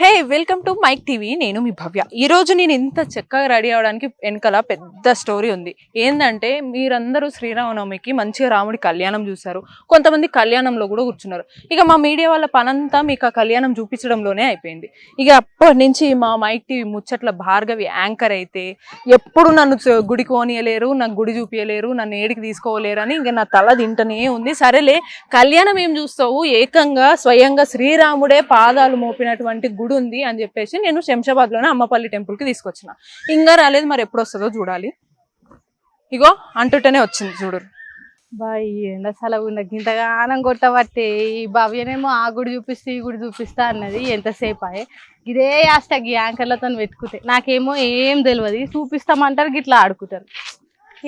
Hey welcome to Mic TV. నేను మీ భవ్య. ఈ రోజు నేను ఇంత చక్కగా రెడీ అవడానికి వెనకాల పెద్ద స్టోరీ ఉంది. ఏంటంటే మీరందరూ శ్రీరామనవమికి మంచిగా రాముడి కళ్యాణం చూసారు, కొంతమంది కళ్యాణంలో కూడా కూర్చున్నారు. ఇక మా మీడియా వాళ్ళ పనంతా మీకు ఆ కళ్యాణం చూపించడంలోనే అయిపోయింది. ఇక అప్పటి నుంచి మా మైక్ టీవీ ముచ్చట్ల భార్గవి యాంకర్ అయితే ఎప్పుడు నన్ను గుడికి పోనీయలేరు, నాకు గుడి చూపించలేరు, నన్ను ఏడికి తీసుకోలేరు అని ఇంకా నా తల తింటనే ఉంది. సరేలే కళ్యాణం ఏం చూస్తావు, ఏకంగా స్వయంగా శ్రీరాముడే పాదాలు మోపినటువంటి గుడి ఉంది అని చెప్పేసి నేను శంషాబాద్ లోనే అమ్మపల్లి టెంపుల్ కి తీసుకొచ్చిన. ఇంకా రాలేదు, మరి ఎప్పుడు వస్తుందో చూడాలి. ఇగో అంటుంటేనే వచ్చింది చూడు. బాయ్ ఎండ సెలవు ఇంతగానం కొట్టబట్టే ఈ భవ్యనేమో ఆ గుడి చూపిస్తే ఈ గుడి చూపిస్తా అన్నది. ఎంతసేపు అయ్యే ఇదే యాస్టాగ్ ఈ యాంకర్లతో వెతుకుతే నాకేమో ఏం తెలియదు. చూపిస్తామంటారు గిట్లా ఆడుకుంటారు.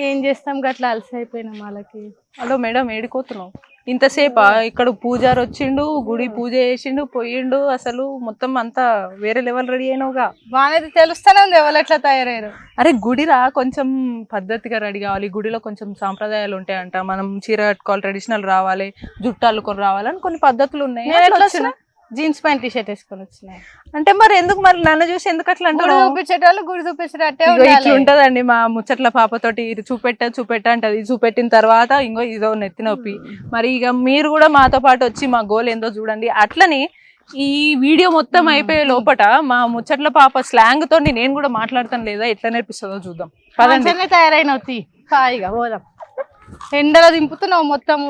ఏం చేస్తాం గట్లా అలసి అయిపోయినాం వాళ్ళకి. హలో మేడం, ఏడిపోతున్నావు ఇంతసేపా? ఇక్కడ పూజారి వచ్చిండు, గుడి పూజ చేసిండు, పోయిండు, అసలు మొత్తం అంతా వేరే లెవెల్ రెడీ అయినావుగా. బాగానే తెలుస్తూనే ఉంది ఎవరు ఎట్లా తయారయ్యారు. అరే గుడిరా కొంచెం పద్ధతిగా రెడీ కావాలి, గుడిలో కొంచెం సాంప్రదాయాలు ఉంటాయంట. మనం చీర కట్టుకోవాలి, ట్రెడిషనల్ రావాలి, జుట్టు అల్లుకొని రావాలని కొన్ని పద్ధతులు ఉన్నాయి. జీన్స్ ప్యాంట్ టీషర్ట్ వేసుకొని వచ్చినాయి అంటే మరి ఎందుకు, మరి నన్ను చూసి ఎందుకు అట్లా అంటారు? చూపించేటోళ్ళు గుడి చూపించేటట్టే ఇట్లా ఉంటదండి. మా ముచ్చట్ల పాపతోటి ఇది చూపెట్ట అంటది. చూపెట్టిన తర్వాత ఇంకో ఇదో నెత్తి నొప్పి. మరి ఇక మీరు కూడా మాతో పాటు వచ్చి మా గోల్ ఏందో చూడండి. అట్లని ఈ వీడియో మొత్తం అయిపోయే లోపట మా ముచ్చట్ల పాప స్లాంగ్ తోటి నేను కూడా మాట్లాడతాను, లేదా ఎట్లా నేర్పిస్తుందో చూద్దాం. పదండి తయారైనవుతాయి హాయిగా పోదాం. ఎండలో దింపుతున్నావు మొత్తం.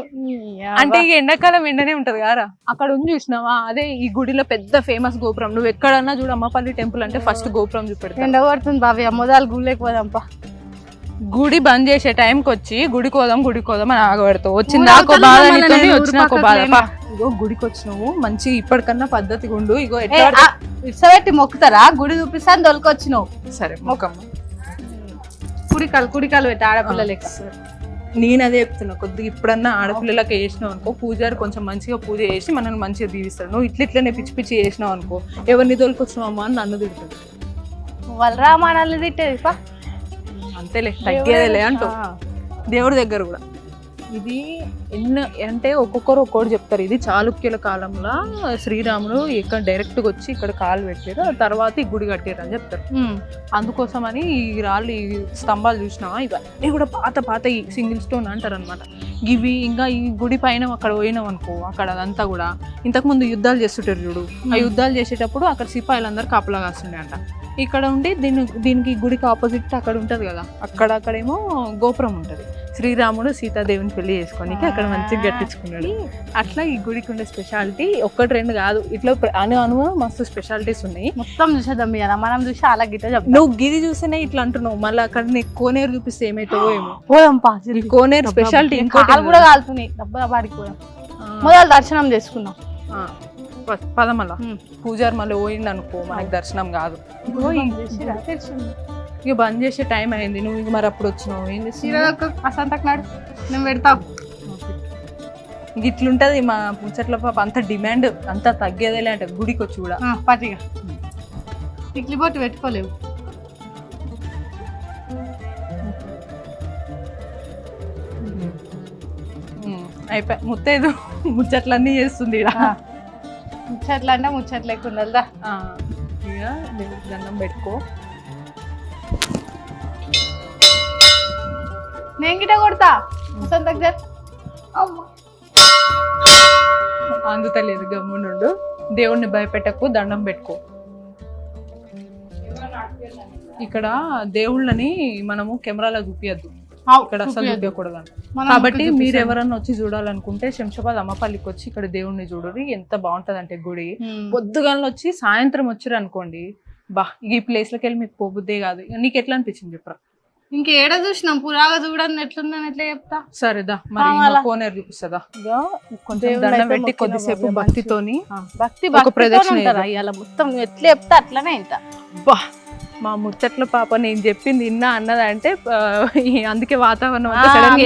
అంటే ఈ ఎండాకాలం ఎండనే ఉంటది కదా. అక్కడ ఉంది చూసినావా, అదే ఈ గుడిలో పెద్ద ఫేమస్ గోపురం. నువ్వు ఎక్కడన్నా చూడు, అమ్మపల్లి టెంపుల్ అంటే ఫస్ట్ గోపురం చూపెడతా. ఎండ పడుతుంది బాబీ, మొదలు గుళ్ళేకపోదాంపా. గుడి బంద్ చేసే టైంకి వచ్చి గుడికి పోదాం అని ఆగబెడతావు. వచ్చిందాకో బాధ, వచ్చినాకో బాధ. ఇగో గుడికి వచ్చినావు, మంచి ఇప్పటికన్నా పద్ధతిగా ఉండు. ఇగో ఇట్సబెట్టి మొక్కుతారా? గుడి చూపిస్తాను దొరికొచ్చినావు. సరే మొక్కమ్మ. కుడికాలు పెట్టి ఆడపిల్ల లెక్క. నేను అదే చెప్తున్నా, కొద్దిగా ఇప్పుడన్నా ఆడపిల్లలకి వేసినావు అనుకో, పూజారి కొంచెం మంచిగా పూజ చేసి మనల్ని మంచిగా దీవిస్తాడు. నువ్వు ఇట్లనే పిచ్చి పిచ్చి చేసినావు అనుకో, ఎవరిని తోలుకొచ్చినావమ్మా అని నన్ను తిడుతుంది. వాళ్ళ రామానాలు తిట్టేది అంతేలే, తగ్గేదేలే అంటూ దేవుడి దగ్గర కూడా. ఇది అంటే ఒక్కొక్కరు చెప్తారు. ఇది చాళుక్యుల కాలంలో శ్రీరాముడు ఇక్కడ డైరెక్ట్ గా వచ్చి ఇక్కడ కాలు పెట్టారు, తర్వాత ఈ గుడి కట్టారు అని చెప్తారు. అందుకోసమని ఈ రాళ్ళు, ఈ స్తంభాలు చూసినావా, ఇవన్నీ కూడా పాత ఈ సింగిల్ స్టోన్ అంటారు అనమాట. ఇవి ఇంకా ఈ గుడి పైన అక్కడ పోయినాం అనుకో, అక్కడ అదంతా కూడా ఇంతకు ముందు యుద్ధాలు చేస్తుంటారు చూడు. ఆ యుద్ధాలు చేసేటప్పుడు అక్కడ సిపాయిలందరూ కాపలా కాస్తుండే అంట. ఇక్కడ ఉండి దీనికి గుడికి ఆపోజిట్ అక్కడ ఉంటది కదా, అక్కడేమో గోపురం ఉంటది. శ్రీరాముడు సీతాదేవిని పెళ్లి చేసుకోనికి అక్కడ మంచిగా కట్టించుకున్నాడు. అట్లా ఈ గుడికి ఉండే స్పెషాలిటీ ఒక్కటి రెండు కాదు, ఇట్లా అను మస్తు స్పెషాలిటీస్ ఉన్నాయి. మొత్తం చూసేద్దాం కదా, మనం చూసి అలా గిట్ట. నువ్వు గిది చూస్తేనే ఇట్లా అంటున్నావు, మళ్ళీ అక్కడ నీకు కోనేరు చూపిస్తే ఏమైతావో ఏమో. పోదాంపా, కోనేరు స్పెషాలిటీ ఇంకోటి కూడా కాలుతున్నాయి. డబ్బా బాడికి పోదాం, మొదలు దర్శనం చేసుకున్నాం. పదమల్ల పూజారి మళ్ళీ పోయిండు అనుకో, మనకి దర్శనం కాదు. ఇక బంద్ చేసే టైం అయింది. నువ్వు ఇక మరి అప్పుడు వచ్చినావు, ఏం చేస్తున్నాడు? నేను పెడతావు. ఇక ఇట్లుంటది మా ముచ్చట్ల పాప. అంత డిమాండ్ అంతా తగ్గేదేలే అంటే గుడికి వచ్చి కూడా పట్టిగా ఇడ్లీ బొట్టు పెట్టుకోలేవు. అయిపోయి ముత్తైదు ముచ్చట్లన్నీ చేస్తుంది. ముచ్చట్లు అంటే ముచ్చట్లు ఎక్కువ ఉండాలిదా. ఇక దేవుడికి దండం పెట్టుకో. నేను గిట్ట కొడతా. అందుతలేదు, గమ్మునుండు. దేవుడిని భయపెట్టకు, దండం పెట్టుకో. ఇక్కడ దేవుళ్ళని మనము కెమెరాలో చూపియద్దు, ఇక్కడ అసలు చూపించకూడదు. కాబట్టి మీరు ఎవరన్నా వచ్చి చూడాలనుకుంటే శంషాబాద్ అమ్మపల్లికి వచ్చి ఇక్కడ దేవుడిని చూడరు. ఎంత బాగుంటది అంటే గుడి. పొద్దుగాలను వచ్చి సాయంత్రం వచ్చారు అనుకోండి, బా ఈ ప్లేస్ లకి వెళ్ళి మీకు పోబుద్దే కాదు. నీకు ఎట్లా అనిపించింది చెప్పరా? ఇంకేడ చూసినాం పురాగా చూడండి ఎట్లుందని ఎట్లా చెప్తా. సరేదా, మరి కోనేరు చూపిస్తుందా? కొంచెం దండం పెట్టి కొద్దిసేపు భక్తితోని ప్రదక్షిణ మొత్తం ఎట్లా చెప్తా అట్లనే ఇంత. బా మా ముచ్చట్ల పాప నేను చెప్పింది ఇన్నా అన్నదంటే అందుకే వాతావరణం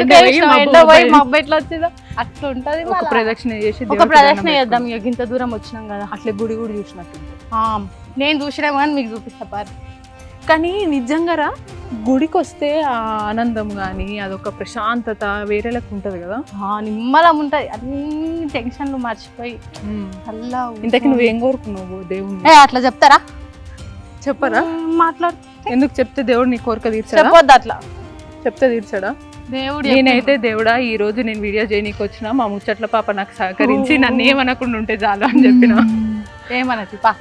ఎట్లా వచ్చిందో అట్లా ఉంటది. ప్రదక్షిణ చేసి ఒక ప్రదక్షిణ చేద్దాం. ఇక ఇంత దూరం వచ్చినాం కదా, అట్లే గుడి కూడా చూసినట్టు. నేను చూసినామో కానీ మీకు చూపిస్తా పారు. కానీ నిజంగా గుడికి వస్తే ఆ ఆనందం కానీ అదొక ప్రశాంతత వేరేలకు ఉంటది కదా. నిమ్మలం ఉంటది, అన్ని టెన్షన్లు మర్చిపోయి అలా. ఇంతకీ నువ్వేం కోరుకున్నావు దేవుణ్ణి? అట్లా చెప్తారా? చెప్పరా? మాట్లాడు. ఎందుకు చెప్తే దేవుడు నీ కోరిక తీర్చాడా? చెప్పొద్దు అట్లా. చెప్తే తీర్చాడా దేవుడు? నేనైతే దేవుడా ఈ రోజు నేను వీడియో చేయనీకి వచ్చిన మా ముచ్చట్ల పాప నాకు సహకరించి నన్ను ఏమనకుండా ఉంటే చాలు అని చెప్పిన. ఏమన్నది పా.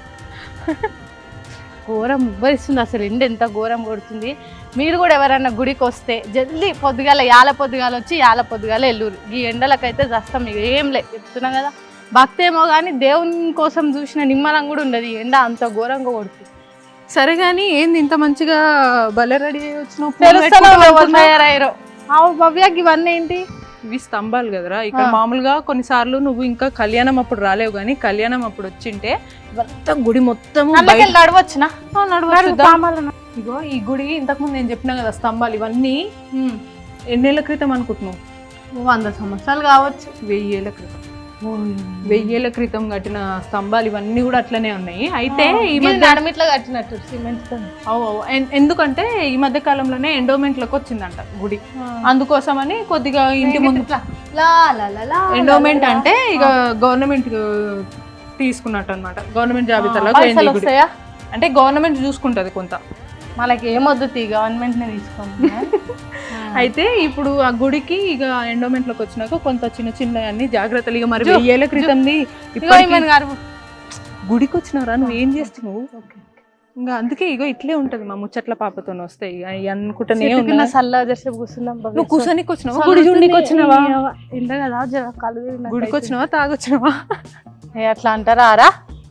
ఘోరం ఉబ్బరిస్తుంది అసలు, ఎండ ఎంత ఘోరం కొడుతుంది. మీరు కూడా ఎవరన్నా గుడికి వస్తే జల్దీ పొద్దుగాల యాల పొద్దుగాల వచ్చి యాల పొద్దుగాల ఎల్లురు. ఈ ఎండలకైతే చస్తాం. మీకు ఏం లే చెప్తున్నా కదా, భక్తి ఏమో కానీ దేవుని కోసం చూసిన నిమ్మలం కూడా ఉండదు. ఈ ఎండ అంత ఘోరంగా కొడుతుంది. సరే గానీ ఏంది ఇంత మంచిగా భలే రెడీ అయ్యి వచ్చినావు? తయారయ్యారు. భవ్యకి ఇవన్నీ ఏంటి? ఇవి స్తంభాలు కదరా. ఇక్కడ మామూలుగా కొన్నిసార్లు నువ్వు ఇంకా కళ్యాణం అప్పుడు రాలేవు కానీ కళ్యాణం అప్పుడు వచ్చింటే ఇవంతా గుడి మొత్తం నడవచ్చునా? ఇగో ఈ గుడి ఇంతకు ముందు నేను చెప్పినా కదా, స్తంభాలు ఇవన్నీ ఎన్నేళ్ల క్రితం అనుకుంటున్నావు? 100 సంవత్సరాలు కావచ్చు. 1000 ఏళ్ల క్రితం. 1000 ఏళ్ల క్రితం కట్టిన స్తంభాలు ఇవన్నీ కూడా అట్లనే ఉన్నాయి. అయితే ఈ మధ్య ఇట్లా కట్టినట్టు సిమెంట్. ఎందుకంటే ఈ మధ్య కాలంలోనే ఎండోమెంట్ లోకి వచ్చిందంట గుడి. అందుకోసమని కొద్దిగా ఇంటి ముందు ఎండోమెంట్ అంటే ఇక గవర్నమెంట్ తీసుకున్నట్టు అనమాట. గవర్నమెంట్ జాబితాలో అంటే గవర్నమెంట్ చూసుకుంటది కొంత. మనకి ఏమొద్దు, గవర్నమెంట్ నే తీసుకోండి. అయితే ఇప్పుడు ఆ గుడికి ఇక ఎండోమెంట్ లోకి వచ్చినాక కొంత చిన్న చిన్న అన్ని జాగ్రత్తలు. ఇక మరి 1000 ఏళ్ల క్రితంది గుడికి వచ్చినారా? నువ్వు ఏం చేస్తున్నావు? ఇంకా అందుకే ఇగో ఇట్లే ఉంటది మా ముచ్చట్ల పాపతో వస్తే అనుకుంటానే ఉన్నా. నువ్వు కూర్చొనికి వచ్చినావా? గుడి చూడనికి వచ్చినావా? గుడికి వచ్చినావా తాగొచ్చినావా? అట్లా అంటారా?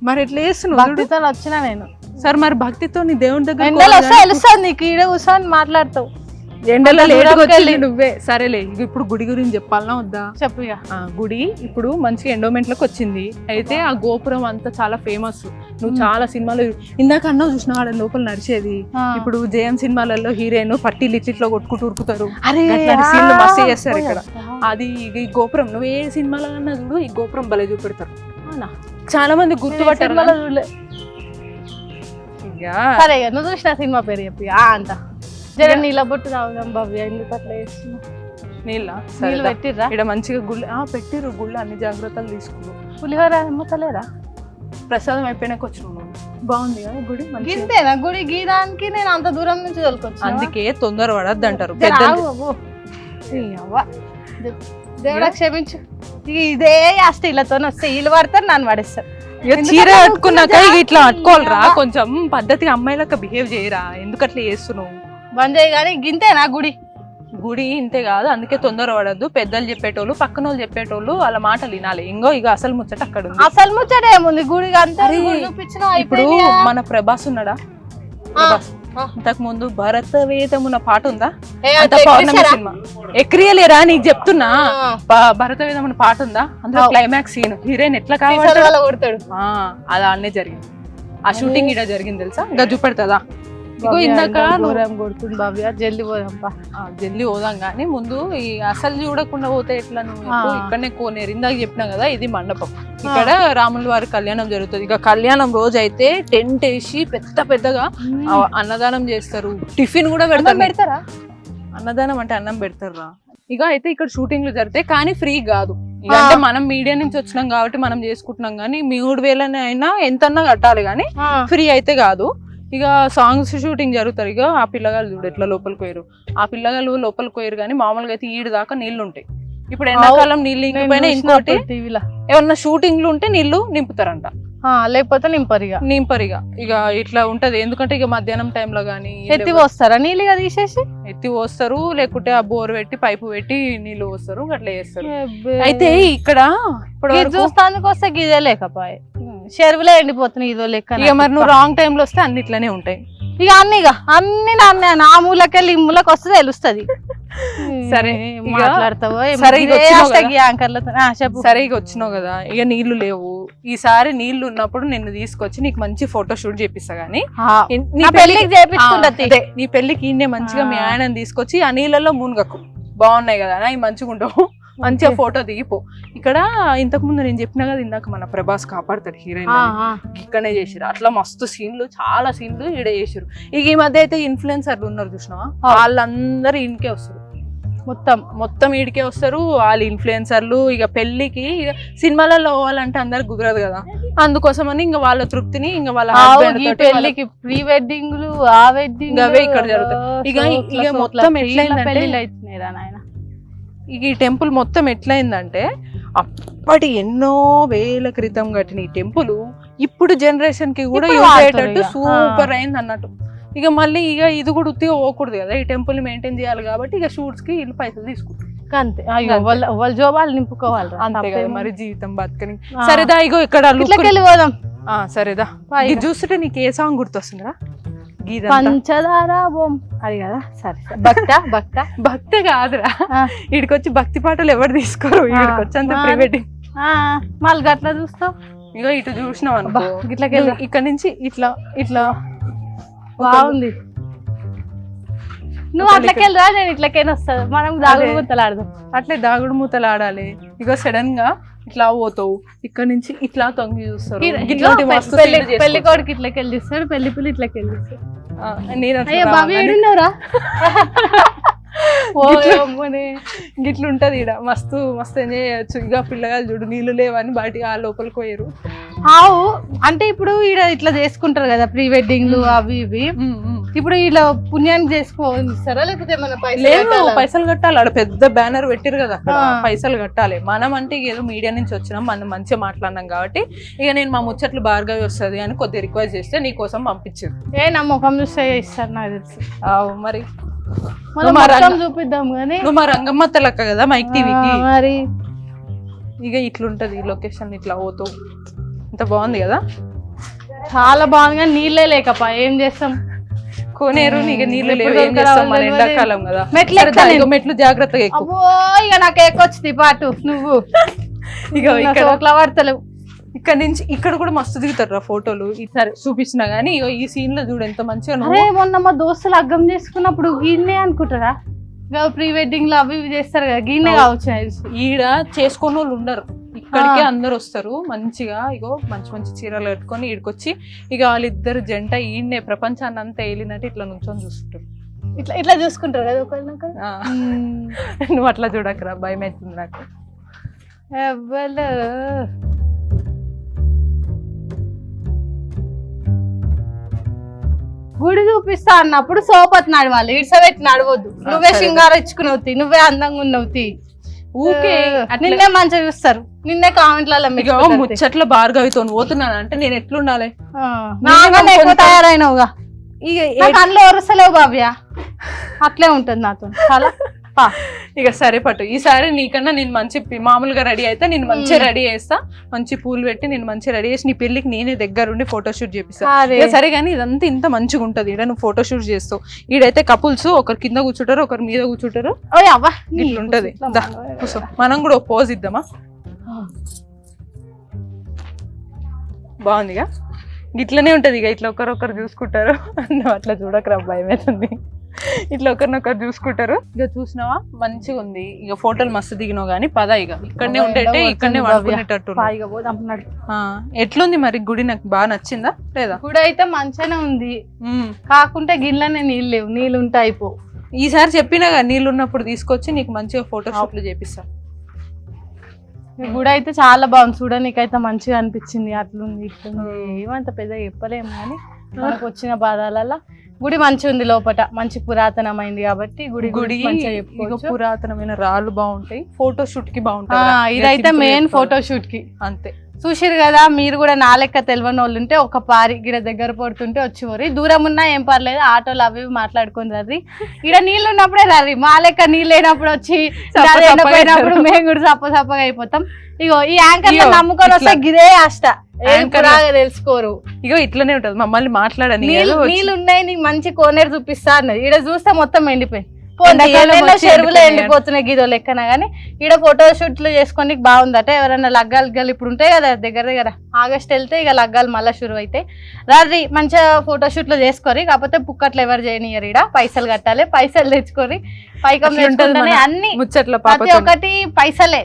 మరి ఎట్లా చేస్తున్నావు? వచ్చినా నేను. సరే మరి భక్తితో నీ దేవుని దగ్గర తెలుస్తుంది నీకు. ఈడ కూర్చొని మాట్లాడతావు. ఎండలో నువ్వే. సరేలే ఇప్పుడు గుడి గురించి చెప్పాలనా వద్దా? చెప్పు. గుడి ఇప్పుడు మంచిగా ఎండోమెంట్ లోకి వచ్చింది. అయితే ఆ గోపురం అంతా చాలా ఫేమస్. నువ్వు చాలా సినిమాలు ఇందాక అన్నావు చూసినా ఆడ లోపల నడిచేది. ఇప్పుడు జయం సినిమాలలో హీరోయిన్ పట్టీలు ఇట్లిట్లో కొట్టుకుంటూ ఉరుకుతారు. సీన్లు మస్తు చేస్తారు ఇక్కడ. అది ఈ గోపురం నువ్వు ఏ సినిమాలో అన్నా చూడు, ఈ గోపురం భలే చూపెడతారు. చాలా మంది గుర్తుపట్టారు. సరే నువ్వు చూసిన సినిమా పేరు చెప్పి అంట. జర నీళ్ళ బొట్టు తాగుదాం భవ్య. ఎందుకు అట్లా చేస్తున్నావు? నీళ్ళు పెట్టిర్రా? ఇక్కడ మంచిగా గుళ్ళు పెట్టిర్రు. గుళ్ళు అన్ని జాగ్రత్తలు తీసుకున్నావు. పులిహోర అమ్మతలేరా? ప్రసాదం అయిపోయినాక వచ్చినావు. బాగుంది కదా గుడి. ఇంతేనా గుడి గీదానికి? నేను అంత దూరం నుంచి తోలుకొచ్చు. అందుకే తొందర పడద్దు అంటారు. దేవుడా క్షమించు. ఇదే అష్టీలతో వస్తే వీళ్ళు పడతారు, నన్ను పడేస్తారు. చీర కట్టుకున్నాక ఇట్లా కట్టుకోవాలరా. కొంచెం పద్ధతిగా అమ్మాయిలక బిహేవ్ చేయరా. ఎందుకు అట్లా చేస్తున్నావు? బంద్ చేయి. కానీ గింతేనా గుడి? గుడి ఇంతే కాదు. అందుకే తొందర పడద్దు. పెద్దలు చెప్పేటోళ్ళు పక్కన వాళ్ళు చెప్పేటోళ్ళు వాళ్ళ మాటలు వినాలి. ఇంకో ఇక అసలు ముచ్చట అక్కడ ఉంది. అసలు ముచ్చట ఏముంది? గుడి ఇప్పుడు మన ప్రభాస్ ఉన్నాడా? ఇంతకు ముందు భరత వేదమున పాట ఉందా? సినిమా ఎక్రియలేరా నీకు చెప్తున్నా. భరత వేదమున పాట ఉందా? అందులో క్లైమాక్స్ సీన్ హీరోయిన్ ఎట్లా కావాలి అలా అన్నీ జరిగింది. ఆ షూటింగ్ ఇక్కడ జరిగింది తెలుసా? ఇంకా చూపెడతా. ఇగో ఇందాక కొడుతుంది భవ్య. జల్దీ పోదాంపా. జల్దీ పోదాం. కానీ ముందు ఈ అసలు చూడకుండా పోతే ఎట్లా? నువ్వు ఇక్కడనే కోనేరు ఇందాక చెప్పినా కదా, ఇది మండపం. ఇక్కడ రాముల వారి కళ్యాణం జరుగుతుంది. ఇక కళ్యాణం రోజు అయితే టెంట్ వేసి పెద్దగా అన్నదానం చేస్తారు. టిఫిన్ కూడా పెడతారా? అన్నదానం అంటే అన్నం పెడతారా? ఇక అయితే ఇక్కడ షూటింగ్లు జరుగుతాయి కానీ ఫ్రీ కాదు. ఇక అంటే మనం మీడియా నుంచి వచ్చినాం కాబట్టి మనం చేసుకుంటున్నాం. కానీ 3000 అయినా ఎంతన్నా కట్టాలి కానీ ఫ్రీ అయితే కాదు. ఇక సాంగ్స్ షూటింగ్ జరుగుతారు. ఇక ఆ పిల్లగాళ్ళు చూడు ఎట్లా లోపలికి పోయారు. ఆ పిల్లగాళ్ళు లోపలికి పోయారు కానీ మామూలుగా అయితే ఈడు దాకా నీళ్లు ఉంటాయి. ఇప్పుడు ఎండాకాలం నీళ్ళు ఇంకపోయినా ఇంకోటి ఏమన్నా షూటింగ్లు ఉంటే నీళ్లు నింపుతారంట, లేకపోతే నింపరిగా. ఇక ఇట్లా ఉంటది. ఎందుకంటే ఇక మధ్యాహ్నం టైంలో గానీ ఎత్తి పోస్తారా నీళ్ళు? తీసేసి ఎత్తి పోస్తారు, లేకుంటే ఆ బోర్ పెట్టి పైపు పెట్టి నీళ్లు పోస్తారు. అట్లా చేస్తారు. అయితే ఇక్కడ ఇప్పుడు చూస్తానికి వస్తే గిదే లేకపోయే చెరువులో ఎండిపోతున్నాయి ఇదో లెక్క. ఇక మరి నువ్వు రాంగ్ టైంలో వస్తే అన్ని ఇట్లానే ఉంటాయి. ఇక అన్ని నా మూలకెళ్ళి ఈ మూలకి వస్తే తెలుస్తుంది. సరే మాట్లాడతావో సరే ఇక వచ్చినావు కదా. ఇక నీళ్లు లేవు. ఈసారి నీళ్లు ఉన్నప్పుడు నిన్ను తీసుకొచ్చి నీకు మంచి ఫోటో షూట్ చేపిస్తా గానీ నీ పెళ్లికి ఇన్నే మంచిగా మీ ఆయనని తీసుకొచ్చి ఆ నీళ్ళలో మునగకు. బాగున్నాయి కదా అవి మంచిగా ఉండవు. మంచిగా ఫోటో దిగిపో. ఇక్కడ ఇంతకు ముందు నేను చెప్పినా కదా ఇందాక మన ప్రభాస్ కాపాడతాడు హీరోయిన్, ఇక్కడనే చేసిరు. అట్లా మస్తు సీన్లు, చాలా సీన్లు ఈడ చేసిరు. ఇక ఈ మధ్య అయితే ఇన్ఫ్లుయెన్సర్లు ఉన్నారు చూసినావా, వాళ్ళందరూ ఈయనకే వస్తారు, మొత్తం ఈడికే వస్తారు వాళ్ళు ఇన్ఫ్లుయెన్సర్లు. ఇక పెళ్లికి ఇక సినిమాలలో పోవాలంటే అందరికి కుదరదు కదా, అందుకోసమని ఇంకా వాళ్ళ తృప్తిని ఇంకా వాళ్ళ పెళ్లికి ప్రీ వెడ్డింగ్లు ఆ వెడ్డింగ్ అవే ఇక్కడ జరుగుతాయి. ఇక మొత్తం ఎట్లయిందంటే ఇక ఈ టెంపుల్ మొత్తం ఎట్లయిందంటే అప్పటి ఎన్నో వేల క్రితం కట్టిన ఈ టెంపుల్ ఇప్పుడు జనరేషన్ కి కూడా యూజ్ అయ్యేటట్టు సూపర్ అయింది అన్నట్టు. ఇక మళ్ళీ ఇక ఇది కూడా ఉత్తిగా పోకూడదు కదా, ఈ టెంపుల్ మెయింటైన్ చేయాలి కాబట్టి ఇక షూట్స్ కి వీళ్ళు పైసలు తీసుకుంటారు అంతే. వాళ్ళ జోబాలు నింపుకోవాలి అంతే కదా మరి, జీవితం బతకని. సరేదా ఇగో ఇక్కడ పోదాం. సరేదా ఇది చూస్తుంటే నీకు ఏ సాంగ్ గుర్తొస్తుందిరా? పంచదార బొమ్మ అది కదా. సరే భక్త కాదురా, వీడికొచ్చి భక్తి పాటలు ఎవరు తీసుకోరు, వీడికి వచ్చేంత ప్రీ వెడ్డింగ్. మళ్ళీ గట్లా చూస్తావు ఇగో ఇటు చూసినావు అనుకో, ఇక్కడ నుంచి ఇట్లా ఇట్లా బాగుంది. నువ్వు అట్లకెళ్ళరా, నేను ఇట్లకైనా వస్తా, మనం దాగుడు మూతలు ఆడదాం. అట్లే దాగుడు మూతలు ఆడాలి. ఇగో సడన్ గా ఇట్లా పోతావు, ఇక్కడ నుంచి ఇట్లా తొంగి చూస్తారు. పెళ్లి కొడుకు ఇట్లకెళ్ళి తీస్తారు, పెళ్లి పిల్లి ఇట్లకెళ్ళి తీస్తారు. గిట్లుంటది ఈడ, మస్తు మస్తు ఎంజాయ్ చేయొచ్చు. ఇక పిల్లగాలు చూడు నీళ్లు లేవని బయటికి ఆ లోపలికి పోయారు. ఆవు అంటే ఇప్పుడు ఈడ ఇట్లా చేసుకుంటారు కదా ప్రీ వెడ్డింగ్లు అవి ఇవి, ఇప్పుడు ఇలా పుణ్యానికి చేసుకోనిస్తారా లేకపోతే మన పైసలు కట్టాలి? ఆడ పెద్ద బ్యానర్ పెట్టిరు కదా, అక్కడ పైసలు కట్టాలి. మనం అంటే ఏదో మీడియా నుంచి వచ్చినాం, మనం మంచిగా మాట్లాడినాం కాబట్టి ఇక నేను మా ముచ్చట్లు భార్గవి వస్తుంది అని కొద్దిగా రిక్వెస్ట్ చేస్తే నీ కోసం పంపించారు. నా ముఖం చూస్తే ఇస్తారు నాకు తెలుసు. మరి చూపిద్దాం కానీ నువ్వు మా రంగమ్మ లెక్క కదా మైక్ టీవీకి. మరి ఇక ఇట్లుంటది లొకేషన్, ఇట్లా పోతావు. ఇంత బాగుంది కదా, చాలా బాగుంది. కానీ నీళ్ళే లేకపా ఏం చేస్తాం, కోనేరు నీకు నీళ్ళు లేవు, ఏం చేస్తాం మన ఎండాకాలం కదా. మెట్లు జాగ్రత్తగా ఎక్కువ. ఇక నాకు ఎక్కొచ్చింది పాటు నువ్వు ఇక ఇక్కడ పడతలేవు. ఇక్కడ నుంచి ఇక్కడ కూడా మస్తు దిగుతారు ఫోటోలు. ఈసారి చూపించినా గానీ ఈ సీన్ లో చూడు ఎంత మంచిగా. మొన్న మా దోస్తులు అగ్గం చేసుకున్నప్పుడు గిన్నె అనుకుంటారా, ప్రీ వెడ్డింగ్ లో అవి ఇవి చేస్తారు కదా, గిన్నె కావచ్చు. ఈడ చేసుకున్న వాళ్ళు ఉండరు, ఇక్కడికే అందరు వస్తారు మంచిగా. ఇగో మంచి మంచి చీరలు కట్టుకొని ఈడికొచ్చి ఇక వాళ్ళిద్దరు జంట ఈయన్నే ప్రపంచాన్ని అంతా వెళ్ళినట్టు ఇట్లా నుంచొని చూస్తుంటారు. ఇట్లా చూసుకుంటారు కదా ఒకరినొక. నువ్వు అట్లా చూడకరా, భయం అవుతుంది నాకు. గుడి చూపిస్తా అన్నప్పుడు సోపతి నడవాలి, ఇడ్సబెట్టి నడవద్దు. నువ్వే సింగారం ఇచ్చుకునవుతి, నువ్వే అందంగా ఉన్నవుతి, ఊకే నిన్నే మంచిగా చూస్తారు, నిన్నే కామెంట్లలో ముచ్చట్లో భార్గవితో పోతున్నాను అంటే నేను ఎట్లుండాలి? ఎక్కువ తయారైనవుగా, ఇక అందులో ఒరసలేవు బాబ్యా, అట్లే ఉంటది నాతో చాలా. ఇక సరే పట్టు, ఈసారి నీకన్నా నేను మంచి మామూలుగా రెడీ అయితే నేను మంచిగా రెడీ చేస్తా, మంచి పూలు పెట్టి నేను మంచిగా రెడీ చేసి నీ పెళ్లికి నేనే దగ్గరుండి ఫోటోషూట్ చేపిస్తా. సరే కానీ ఇదంతా ఇంత మంచిగా ఉంటది ఈడ నువ్వు ఫోటోషూట్ చేస్తావు. ఈడైతే కపుల్స్ ఒకరు కింద కూర్చుంటారు, ఒకరు మీద కూర్చుంటారు, ఇట్లుంటది. మనం కూడా ఒక పోజ్ ఇద్దామా? బాగుందిగా, ఇట్లనే ఉంటది. ఇక ఇట్లా ఒకరొకరు చూసుకుంటారు. అట్లా చూడకరా, భయం అవుతుంది. ఇట్లా ఒకరినొకరు చూసుకుంటారు. ఇక చూసినావా మంచిగా ఉంది. ఇక ఫోటోలు మస్తు దిగినావు గానీ పద, ఇక ఇక్కడనే ఉండేటే ఇక్కడనే పడుకునేటట్టు. ఎట్లుంది మరి గుడి? నాకు బాగా నచ్చిందా లేదా? గుడి అయితే మంచిగానే ఉంది, కాకుంటే గిన్నెలనే నీళ్ళు లేవు, నీళ్ళు ఉంటే అయిపో. ఈసారి చెప్పినా కదా నీళ్ళు ఉన్నప్పుడు తీసుకొచ్చి నీకు మంచిగా ఫోటో షూట్లు చేపిస్తా. గుడి అయితే చాలా బాగుంది, చూడనీకైతే మంచిగా అనిపించింది. అట్లుంది ఇట్లుంది ఏమంత పెద్దగా చెప్పలేము కానీ మనకు వచ్చిన బాధలలో గుడి మంచిగా ఉంది. లోపల మంచి పురాతనమైంది కాబట్టి గుడి పురాతనమైన రాళ్ళు బాగుంటాయి, ఫోటో షూట్ కి బాగుంటాయి. ఇదైతే మెయిన్ ఫోటో షూట్ కి. అంతే, చూసిరు కదా మీరు కూడా. నా లెక్క తెలియని వాళ్ళు ఉంటే ఒక పారి గిడ దగ్గర పడుతుంటే వచ్చి దూరం ఉన్నా ఏం పర్లేదు, ఆటోలు అవి మాట్లాడుకొని రర్రి. ఇక్కడ నీళ్ళు ఉన్నప్పుడే రర్రి, మా లెక్క నీళ్ళు లేనప్పుడు వచ్చి ఎండిపోయినప్పుడు మేము కూడా సప్పగా అయిపోతాం. ఇగో ఈ యాంకర్ నమ్ముకొని వస్తే గిరే అష్ట తెలుసుకోరు. ఇగో ఇట్లనే ఉంటది, మమ్మల్ని మాట్లాడని నీళ్ళు ఉన్నాయి నీకు మంచి కోనేరు చూపిస్తా అన్నది. ఇక్కడ చూస్తే మొత్తం ఎండిపోయి చెరువులో ఎండిపోతున్నాయి గిదో లెక్కన గానీ ఈడ ఫోటో షూట్లు చేసుకొని బాగుందట. ఎవరైనా లగ్గాలు ఇప్పుడు ఉంటాయి కదా దగ్గర దగ్గర, ఆగస్ట్ వెళ్తే ఇక లగ్గాలు మళ్ళీ షురు అవుతాయి. రాత్రి మంచిగా ఫోటో షూట్లు చేసుకోరి, కాకపోతే పుక్కట్లు ఎవరు చేయనియరు. ఈడ పైసలు కట్టాలి, పైసలు తెచ్చుకొని పైకం తెచ్చుకుంటే అన్ని ముచ్చట్ల ప్రతి ఒక్కటి పైసలే.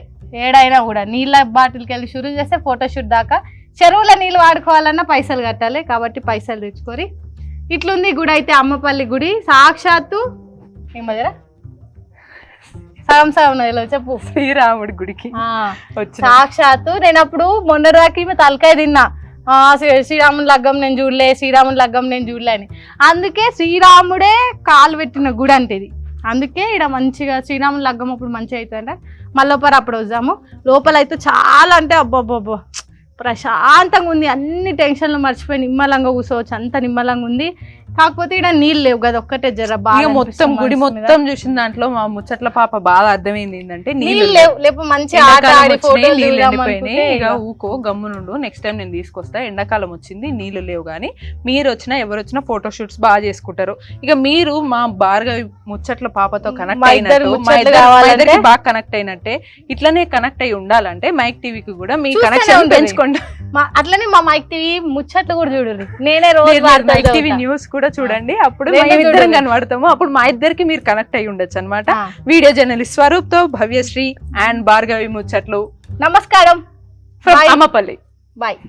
ఏడైనా కూడా నీళ్ళ బాటిల్కి వెళ్ళి షురు చేస్తే ఫోటో షూట్ దాకా చెరువుల నీళ్ళు వాడుకోవాలన్నా పైసలు కట్టాలి, కాబట్టి పైసలు తెచ్చుకొని. ఇట్లుంది గుడి అయితే, అమ్మపల్లి గుడి. సాక్షాత్తు ఏమదరా సగం సగం చెప్పు, శ్రీరాముడి గుడికి సాక్షాత్తు. నేను అప్పుడు మొన్న రాకి తలకాయ తిన్నా, శ్రీరాముని లగ్గం నేను చూడలే, శ్రీరాముని లగ్గం నేను చూడలే అని. అందుకే శ్రీరాముడే కాలు పెట్టిన గుడి అంటే ఇది. అందుకే ఇక్కడ మంచిగా శ్రీరాముని లగ్గం అప్పుడు మంచిగా అవుతుందంట. మళ్ళీ అప్పుడు వద్దాము. లోపల అయితే చాలా అంటే అబ్బబ్బబ్బో ప్రశాంతంగా ఉంది, అన్ని టెన్షన్లు మర్చిపోయి నిమ్మలంగా కూర్చోవచ్చు, అంత నిమ్మలంగా ఉంది. కాకపోతే ఇక్కడ నీళ్ళు లేవు కదా, ఒక్కటే జర బాగా. మొత్తం గుడి మొత్తం చూసిన దాంట్లో మా ముచ్చట్ల పాప బాగా అర్థమైంది ఏంటంటే నీళ్ళు లేవు, లేకపోతే మంచిగా ఇక ఊకో గమ్మునుండు, నెక్స్ట్ టైం నేను తీసుకొస్తా. ఎండాకాలం వచ్చింది, నీళ్లు లేవు. కానీ మీరు వచ్చినా ఎవరు వచ్చినా ఫోటో షూట్స్ బాగా చేసుకుంటారు. ఇక మీరు మా భార్గవి ముచ్చట్ల పాపతో కనెక్ట్ అయినట్టు, మా ఇద్దరికి బాగా కనెక్ట్ అయినట్టే, ఇట్లనే కనెక్ట్ అయి ఉండాలంటే మైక్ టీవీకి కూడా మీ కనెక్షన్ పెంచుకోండి. అట్లనే మా మైక్ టీవీ ముచ్చట్లు కూడా చూడండి, నేనే రోజు మైక్ టీవీ న్యూస్ కూడా చూడండి. అప్పుడు ఇద్దరం కనబడతాము, అప్పుడు మా ఇద్దరికి మీరు కనెక్ట్ అయి ఉండొచ్చు అనమాట. వీడియో జర్నలిస్ట్ స్వరూప్ తో భవ్యశ్రీ అండ్ భార్గవి ముచ్చట్లు. నమస్కారం, అమ్మపల్లి. బాయ్.